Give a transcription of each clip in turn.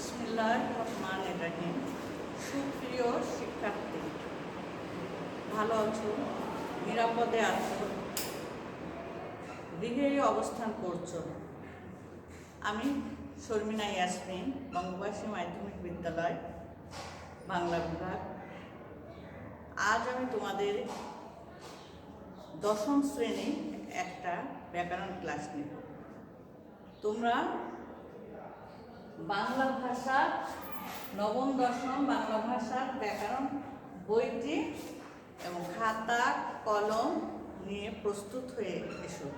বিসমিল্লাহির রহমানির রহিম। সুপ্রিয় শিক্ষার্থী, ভালো আছো, নিরাপদে আছো, গৃহেই অবস্থান করছো। আমি শর্মিনা ইয়াসমিন, বঙ্গবাসী মাধ্যমিক বিদ্যালয়, বাংলা বিভাগ। আজ আমি তোমাদের দশম শ্রেণী একটা ব্যাকরণ ক্লাস নেব। তোমরা বাংলা ভাষা নবম দশম বাংলা ভাষার ব্যাকরণ বইটি এবং খাতা কলম নিয়ে প্রস্তুত হয়ে এসো।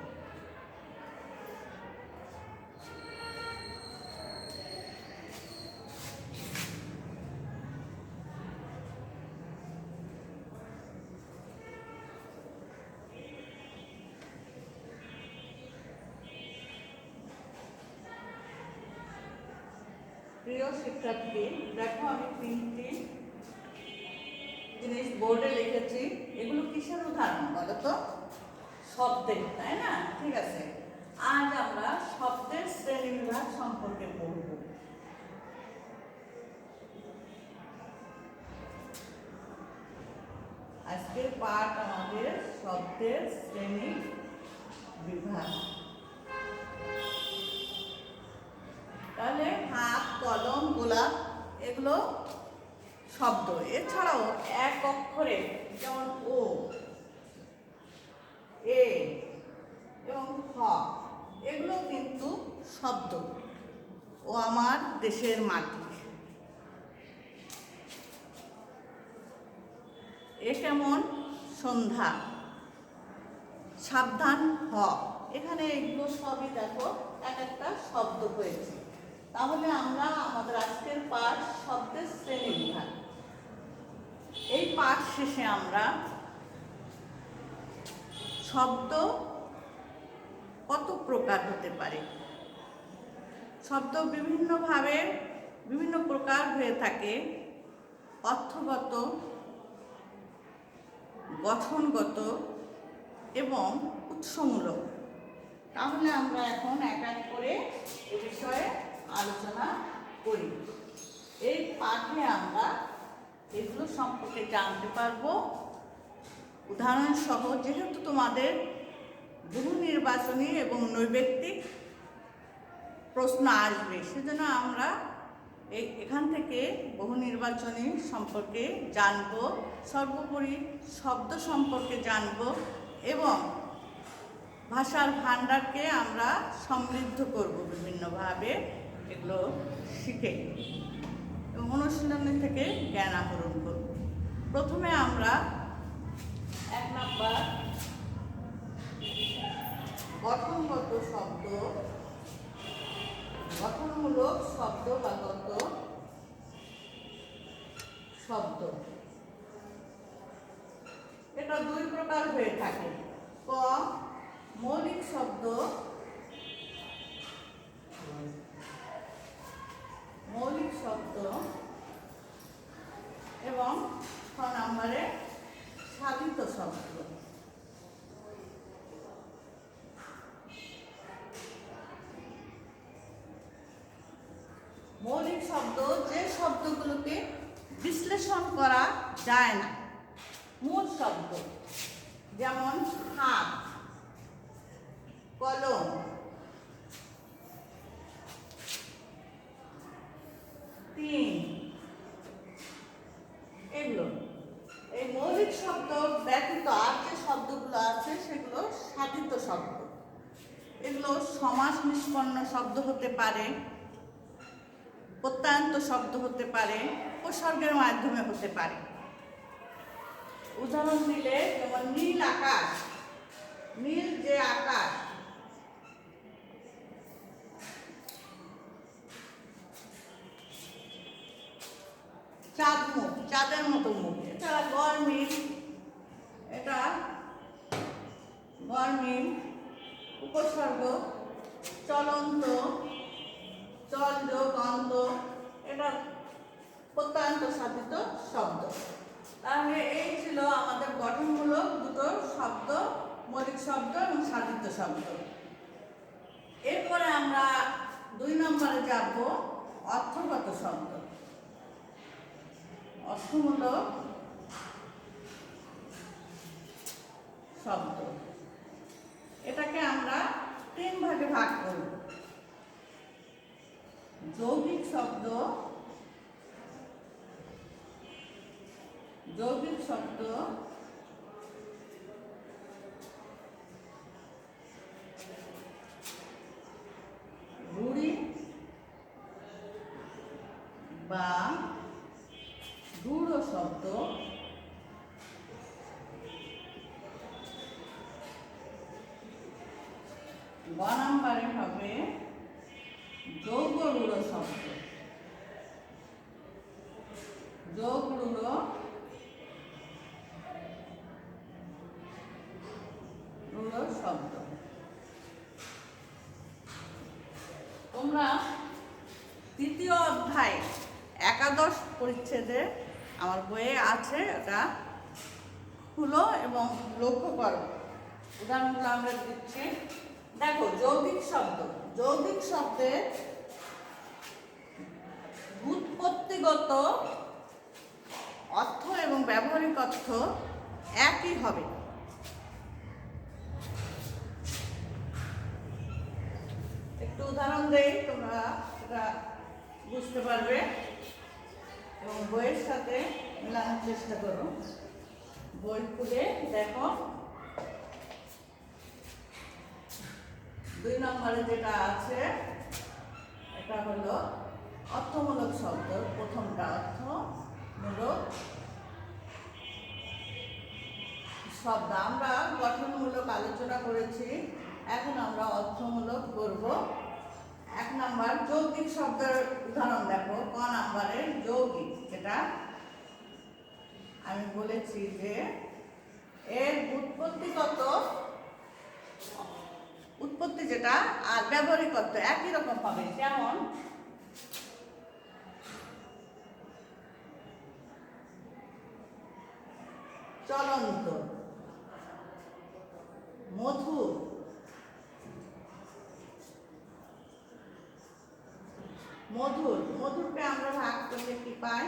প্রিয় শিক্ষার্থী, দেখো আমি তিনটি জিনিস বোর্ডে লিখেছি। এগুলো কিসের উদাহরণ বলো তো? শব্দের, তাই না? ঠিক আছে, আজ আমরা শব্দের শ্রেণীবিভাগ সম্পর্কে পড়ব। আজকের পাঠ আমাদের শব্দের শ্রেণী বিভাগ। তাহলে হাত, কলম, গোলাপ এগুলো শব্দ। এছাড়াও এক অক্ষরে যেমন ও, এ এবং হ এগুলো কিন্তু শব্দ। ও আমার দেশের মাটি। এ কেমন সন্ধ্যা। সাবধান হ। এখানে এগুলো সবই দেখো এক একটা শব্দ হয়েছে। তাহলে আমরা আমাদের আজকের পাঠ শব্দের শ্রেণীবিভাগ। এই পাঠ শেষে আমরা শব্দ কত প্রকার হতে পারে, শব্দ বিভিন্নভাবে বিভিন্ন প্রকার হয়ে থাকে, অর্থগত, গঠনগত এবং উৎসমূলক। তাহলে আমরা এখন এক এক করে এ বিষয়ে আলোচনা করি। এই পাঠে আমরা এগুলো সম্পর্কে জানতে পারবো উদাহরণ সহ। যেহেতু তোমাদের বহু নির্বাচনী এবং নৈর্ব্যক্তিক প্রশ্ন আসবে, সেজন্য আমরা এখান থেকে বহু নির্বাচনী সম্পর্কে জানব, সর্বোপরি শব্দ সম্পর্কে জানব এবং ভাষার ভাণ্ডারকে আমরা সমৃদ্ধ করব বিভিন্নভাবে এগুলো শিখে এবং অনুশীলনী থেকে জ্ঞান আহরণ করব। প্রথমে আমরা 1 নাম্বার গঠনগত শব্দ, গঠনমূলক শব্দ বা গত শব্দ। এটা দুই প্রকার হয়ে থাকে। ক, মৌলিক শব্দ, মৌলিক শব্দ এবং খ নম্বরে সাধিত শব্দ। মৌলিক শব্দ যে শব্দগুলোকে বিশ্লেষণ করা যায় না, মূল শব্দ, যেমন হাত, কলম, তিন, এগুলো। এই মৌলিক শব্দ ব্যতীত আর যে শব্দগুলো আছে সেগুলো সাধিত শব্দ। এগুলো সমাস নিষ্পন্ন শব্দ হতে পারে, প্রত্যয়ান্ত শব্দ হতে পারে, উপসর্গের মাধ্যমে হতে পারে। উদাহরণ দিলে যেমন নীল আকাশ, নীল যে আকাশ, চাঁদ মুখ, চাঁদের মতো মুখ। এছাড়া গরমিল, এটা গরমিল উপসর্গ, চলন্ত, চলজ, গন্ধ, এটা প্রত্যয়ান্ত সাধিত শব্দ। তাহলে এই ছিল আমাদের গঠনমূলক দুটো শব্দ, মৌলিক শব্দ এবং সাধিত শব্দ। এরপরে আমরা 2 নম্বরে যাব অর্থগত শব্দ, অর্থমূলক শব্দ। এটাকে আমরা 3 ভাগে ভাগ করব। যৌগিক শব্দ, যৌগিক শব্দ, রূঢ়ি বা গূঢ় শব্দ, গ নম্বরে হবে যৌগরূঢ় শব্দ, যৌগরূঢ় শব্দ। তোমরা তৃতীয় অধ্যায় একাদশ পরিচ্ছেদে আমার বইয়ে আছে, এটা খুলো এবং লক্ষ্য করো। উদাহরণগুলো আমরা দিচ্ছি। দেখো, যৌগিক শব্দ, যৌগিক শব্দের ব্যুৎপত্তিগত অর্থ এবং ব্যবহারিক অর্থ একই হবে। একটু উদাহরণ দেই, তোমরা এটা বুঝতে পারবে এবং বইয়ের সাথে মেলানোর চেষ্টা করো। বই খুলে দেখো, 2 নম্বরে যেটা আছে এটা হলো অর্থমূলক শব্দ। প্রথমটা অর্থমূলক শব্দ। আমরা গঠনমূলক আলোচনা করেছি, এখন আমরা অর্থমূলক করব। 1 নম্বর যৌগিক শব্দের উদাহরণ দেখো, ক নম্বরের যৌগিক, যেটা আমি বলেছি যে এর উৎপত্তি যেটা আর ব্যবহারিক অর্থ একই রকম হবে। যেমন চলন্ত, মধুর, মধুর। মধুরকে আমরা ভাগ করলে কি পাই?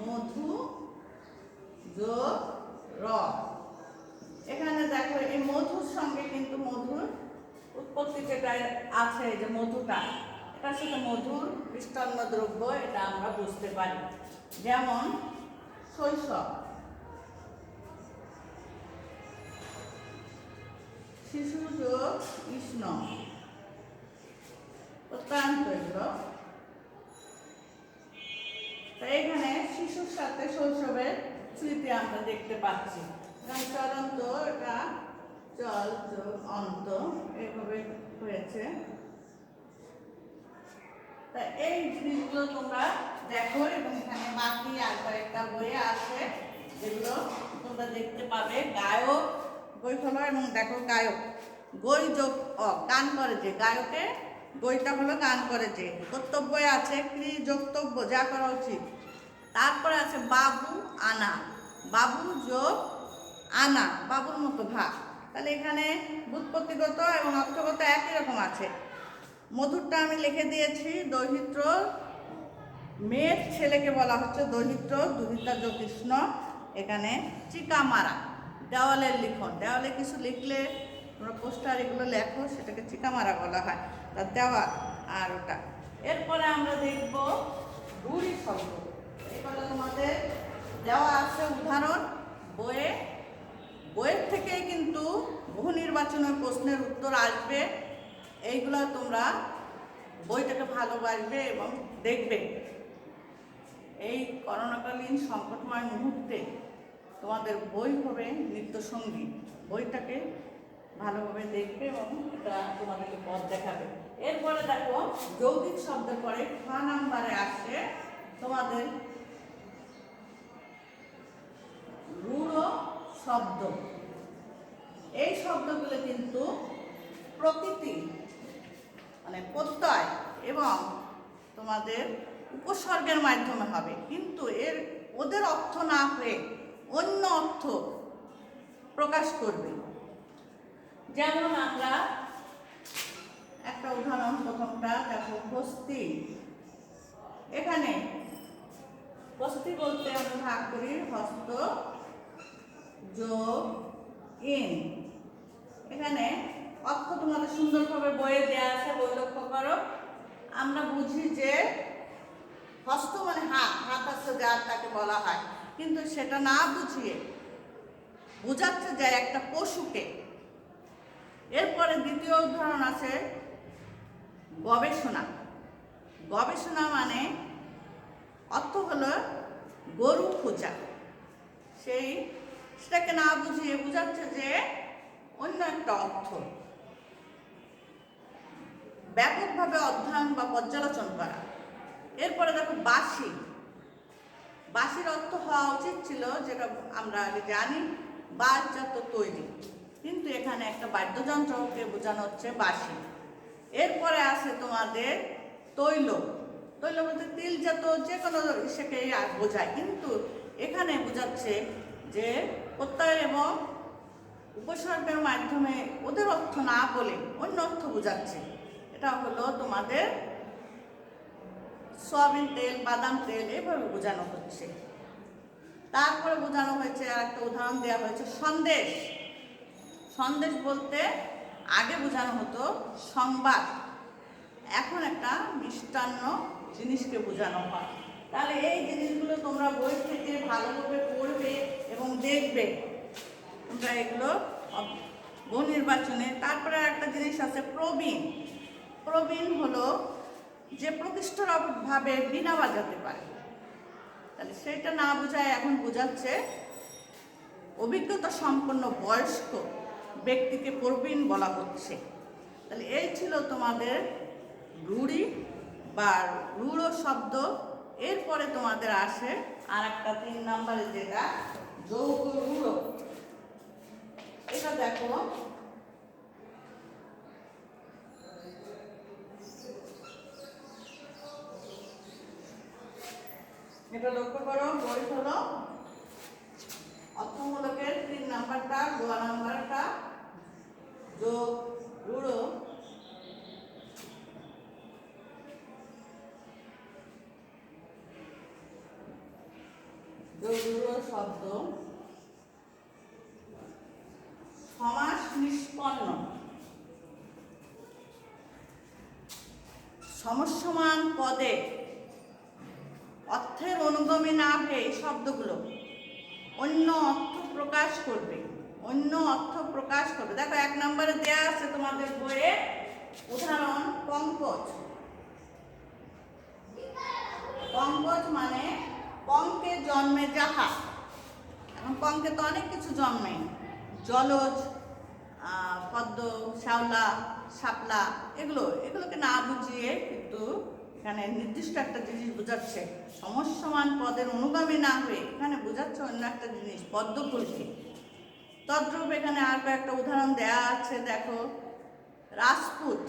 মধু যোগ র। এখানে দেখো, এই মধুর সঙ্গে কিন্তু মধুর উৎপত্তি যেটা আছে, যে মধুটা, এটার সাথে মধুর মিষ্টান্ন দ্রব্য, এটা আমরা বুঝতে পারি। যেমন শৈশব, শিশু যোগ কৃষ্ণ, অত্যন্ত এগুলো। তাই এখানে শিশুর সাথে শৈশবের স্মৃতি আমরা দেখতে পাচ্ছি। চলন্ত, এটা চল যোগ অন্ত, এইভাবে হয়েছে। তা এই জিনিসগুলো তোমরা দেখো, এবং এখানে বাকি আর কয়েকটা বই আছে যেগুলো তোমরা দেখতে পাবে। গায়ক, বই খোলো এবং দেখো গায়ক, গই যোগ গান করে যে, গায়কে গইটা হলো গান করে যে। কর্তব্য আছে ক্রি যোগতব্য, যা করা উচিত। তারপরে আছে বাবু আনা, বাবু যোগ আনা, বাবুর মতো ভাব। তাহলে এখানে ব্যুৎপত্তিগত এবং অর্থগত একই রকম আছে। মধুরটা আমি লিখে দিয়েছি, দৈহিত্র, মেয়ের ছেলেকে বলা হচ্ছে দৈহিত্র, দুহিতা যোগ কৃষ্ণ। এখানে চিকা মারা, দেওয়ালের লিখন, দেওয়ালে কিছু লিখলে তোমরা পোস্টার এগুলো লেখো, সেটাকে চিকা মারা বলা হয়, তার দেওয়াল। আর ওটা এরপরে আমরা দেখব রূঢ়ি শব্দ। এগুলো তোমাদের দেওয়া আছে উদাহরণ বইয়ে, বইয়ের থেকেই কিন্তু বহু নির্বাচনের প্রশ্নের উত্তর আসবে। এইগুলো তোমরা বইটাকে ভালোবাসবে এবং দেখবে। এই করোনাকালীন সংকটময় মুহূর্তে তোমাদের বই হবে নিত্যসঙ্গী। বইটাকে ভালোভাবে দেখবে এবং এটা তোমাদেরকে পথ দেখাবে। এরপরে দেখো, যৌগিক শব্দের পরে খ নাম্বারে আসছে তোমাদের রূঢ় শব্দ। এই শব্দগুলো কিন্তু প্রকৃতি মানে প্রত্যয় এবং তোমাদের উপসর্গের মাধ্যমে হবে, কিন্তু ওদের অর্থ না হয়ে অন্য অর্থ প্রকাশ করবে। যেমন আমরা একটা উদাহরণ, প্রথমটা দেখো, হস্তি, এখানে বসতি বলতে আমরা ভাগ করি হস্ত যোগ ইন। এখানে অর্থ তোমাদের সুন্দরভাবে বইয়ে দেওয়া আছে, বই লক্ষ্য করো। আমরা বুঝি যে হস্ত মানে হাত, হাত আছে যার তাকে বলা হয়, কিন্তু সেটা না বুঝিয়ে বোঝাচ্ছে যে একটা পশুকে। এরপরে দ্বিতীয় উদাহরণ আছে গবেষণা। গবেষণা মানে অর্থ হলো গরু খোঁজা, সেটাকে না বুঝিয়ে বোঝাচ্ছে যে অন্য একটা অর্থ। ব্যাপকভাবে অধ্যয়ন বা পর্যালোচন করা। এরপরে দেখো বাঁশি। বাঁশির অর্থ হওয়া উচিত ছিল, যেটা আমরা আগে জানি, বাঁশজাত তৈরি, কিন্তু এখানে একটা বাদ্যযন্ত্রকে বোঝানো হচ্ছে বাঁশি। এরপরে আছে তোমাদের তৈল। তৈল বলতে তিলজাত যে কোনো ইসেকে বোঝায়, কিন্তু এখানে বোঝাচ্ছে যে প্রত্যয় এবং উপসর্গের মাধ্যমে ওদের অর্থ না বলে অন্য অর্থ বোঝাচ্ছে। এটা হলো তোমাদের সয়াবিন তেল, বাদাম তেল, এভাবে বোঝানো হচ্ছে। তারপরে বোঝানো হয়েছে, আর একটা উদাহরণ দেওয়া হয়েছে সন্দেশ। সন্দেশ বলতে আগে বোঝানো হতো সংবাদ, এখন একটা মিষ্টান্ন জিনিসকে বোঝানো হয়। তাহলে এই জিনিসগুলো তোমরা বই থেকে ভালোভাবে পড়বে এবং দেখবে তোমরা এগুলো বহু নির্বাচনে। তারপরে একটা জিনিস আছে প্রবীণ। প্রবীণ হলো যে প্রতিষ্ঠিতভাবে বীণা বাজাতে পারে, তাহলে সেটা না বোঝায় এখন বোঝাচ্ছে অভিজ্ঞতা সম্পন্ন বয়স্ক ব্যক্তিকে প্রবীণ বলা হচ্ছে। তাহলে এই ছিল তোমাদের রূঢ়ি বা রূঢ় শব্দ। এরপরে তোমাদের আসে আর একটা 3 নম্বরে, যেটা যৌগ রূঢ়। এটা দেখো, এটা লক্ষ্য করো, বই হলো অর্থমূলকের 3 নাম্বারটা, 2 নাম্বারটা যোগ রূঢ়। শব্দ সমাস নিষ্পন্ন, সমসমান পদে অর্থের অনুগমে না হয়ে এই শব্দগুলো অন্য অর্থ প্রকাশ করবে, অন্য অর্থ প্রকাশ করবে। দেখো 1 নম্বরে দেয়া আছে তোমাদের বইয়ে উদাহরণ পঙ্কজ। পঙ্কজ মানে পঙ্কে জন্মে যাহা। এখন পঙ্কে তো অনেক কিছু জন্মে, জলজ, পদ্ম, শ্যাওলা, শাপলা, এগুলোকে না বুঝিয়ে কিন্তু এখানে নির্দিষ্ট একটা জিনিস বোঝাচ্ছে। সমসমান পদের অনুগামী না হয়ে এখানে বোঝাচ্ছে অন্য একটা জিনিস, পদ্ম ফুলকে। তদ্রূপ এখানে আর কয়েকটা উদাহরণ দেয়া আছে। দেখো রাজপুত,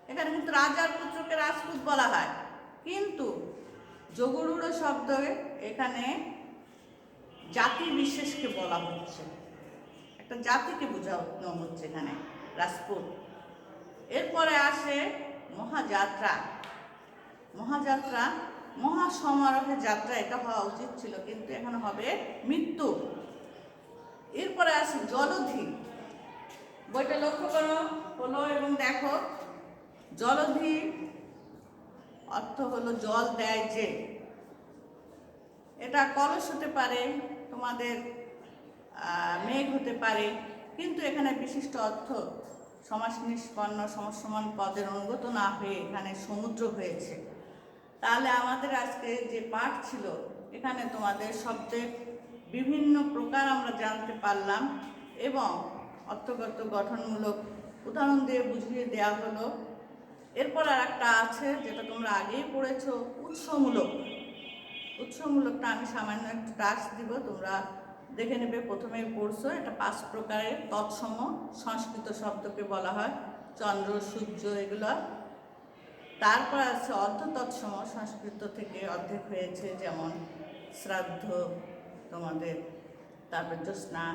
এখানে কিন্তু রাজার পুত্রকে রাজপুত বলা হয়, কিন্তু যোগরূঢ় শব্দ এখানে জাতি বিশেষকে বলা হচ্ছে, একটা জাতিকে বোঝানো হচ্ছে এখানে রাজপুত। এরপরে আসে মহাযাত্রা। মহাযাত্রা মহাসমারোহে যাত্রা, এটা হওয়া উচিত ছিল, কিন্তু এখানে হবে মৃত্যু। এরপরে আসে জলধি। বইটা লক্ষ্য করো হলো এবং দেখো, জলধি অর্থ হলো জল দেয় যে। এটা কলস হতে পারে, তোমাদের মেঘ হতে পারে, কিন্তু এখানে বিশিষ্ট অর্থ সমাস নিষ্পন্ন সমসমান পদের অনুগত না হয়ে এখানে সমুদ্র হয়েছে। তাহলে আমাদের আজকে যে পাঠ ছিল, এখানে তোমাদের শব্দের বিভিন্ন প্রকার আমরা জানতে পারলাম এবং অর্থগত গঠনমূলক উদাহরণ দিয়ে বুঝিয়ে দেওয়া হলো। এরপর আর একটা আছে যেটা তোমরা আগেই পড়েছো, উৎসমূলক। উৎসমূলকটা আমি সামান্য একটু টাস্ক দিব, তোমরা দেখে নেবে। প্রথমেই পড়ছো, এটা 5 প্রকারের তৎসম সংস্কৃত শব্দকে বলা হয়, চন্দ্র, সূর্য, এগুলো। তারপর আছে অর্ধ তৎসম, সংস্কৃত থেকে অর্ধেক হয়েছে, যেমন শ্রাদ্ধ তোমাদের, তারপর জ্যোৎস্না,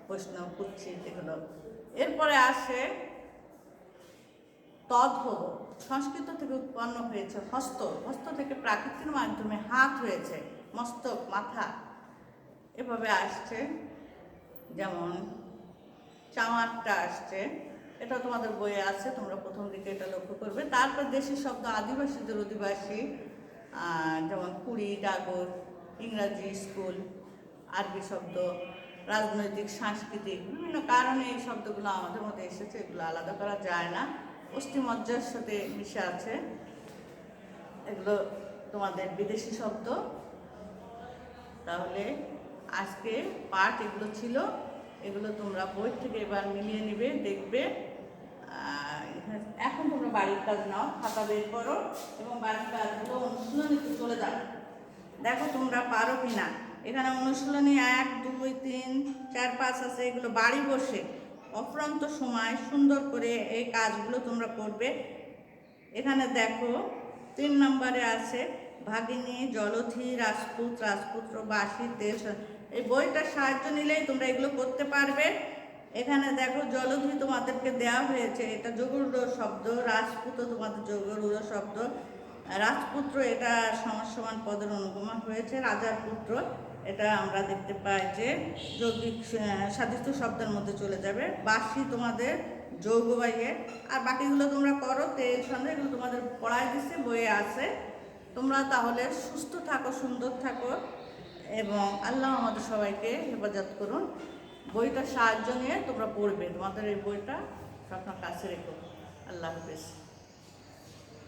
বৈষ্ণব, কুচ্ছিত, এগুলো। এরপরে আসে তদ্ভব। সংস্কৃত থেকে উৎপন্ন হয়েছে হস্ত, হস্ত থেকে প্রাকৃতির মাধ্যমে হাত হয়েছে, মস্তক, মাথা এভাবে আসছে। যেমন চামারটা আসছে, এটা তোমাদের বইয়ে আছে, তোমরা প্রথম দিকে এটা লক্ষ্য করবে। তারপর দেশি শব্দ, আদিবাসীদের অধিবাসী, যেমন কুড়ি, ডাগর, ইংরাজি, স্কুল, আরবি শব্দ, রাজনৈতিক, সাংস্কৃতিক, বিভিন্ন কারণে এই শব্দগুলো আমাদের মধ্যে এসেছে, এগুলো আলাদা করা যায় না, অস্থিমজ্জার সাথে মিশে আছে। এগুলো তোমাদের বিদেশি শব্দ। তাহলে আজকে পাঠ এগুলো ছিল, এগুলো তোমরা বই থেকে এবার মিলিয়ে নিবে, দেখবে। এখন তোমরা বাড়ির কাজ নাও, খাতা বের করো এবং বাড়ির কাজগুলো অনুশীলনীতে চলে যাবে। দেখো তোমরা পারো কি না। এখানে অনুশীলনী 1, 2, 3, 4, 5 আছে, এগুলো বাড়ি বসে অফুরন্ত সময় সুন্দর করে এই কাজগুলো তোমরা করবে। এখানে দেখো 3 নম্বরে আছে ভাগিনী, জলধি, রাজপুত, রাজপুত্র, বাসি, তেল। এই বইটার সাহায্য নিলেই তোমরা এগুলো করতে পারবে। এখানে দেখো জলধি তোমাদেরকে দেওয়া হয়েছে, এটা যোগরূঢ় শব্দ। রাজপুত তোমাদের যোগরূঢ় শব্দ। রাজপুত্র এটা সমান পদের অনুগমন হয়েছে। রাজার পুত্র এটা আমরা দেখতে পাই যে যৌগিক সাধিত শব্দের মধ্যে চলে যাবে। বাসি তোমাদের যৌগবাহী। আর বাকিগুলো তোমরা করো, তেল, সন্দেহ, এগুলো তোমাদের পড়ায় দিচ্ছে, বইয়ে আছে। তোমরা তাহলে সুস্থ থাকো, সুন্দর থাকো এবং আল্লাহ আমাদের সবাইকে হেফাজত করুন। বইটার সাহায্য নিয়ে তোমরা পড়বে, তোমাদের এই বইটা আপনার কাছে রেখো। আল্লাহ হাফেজ।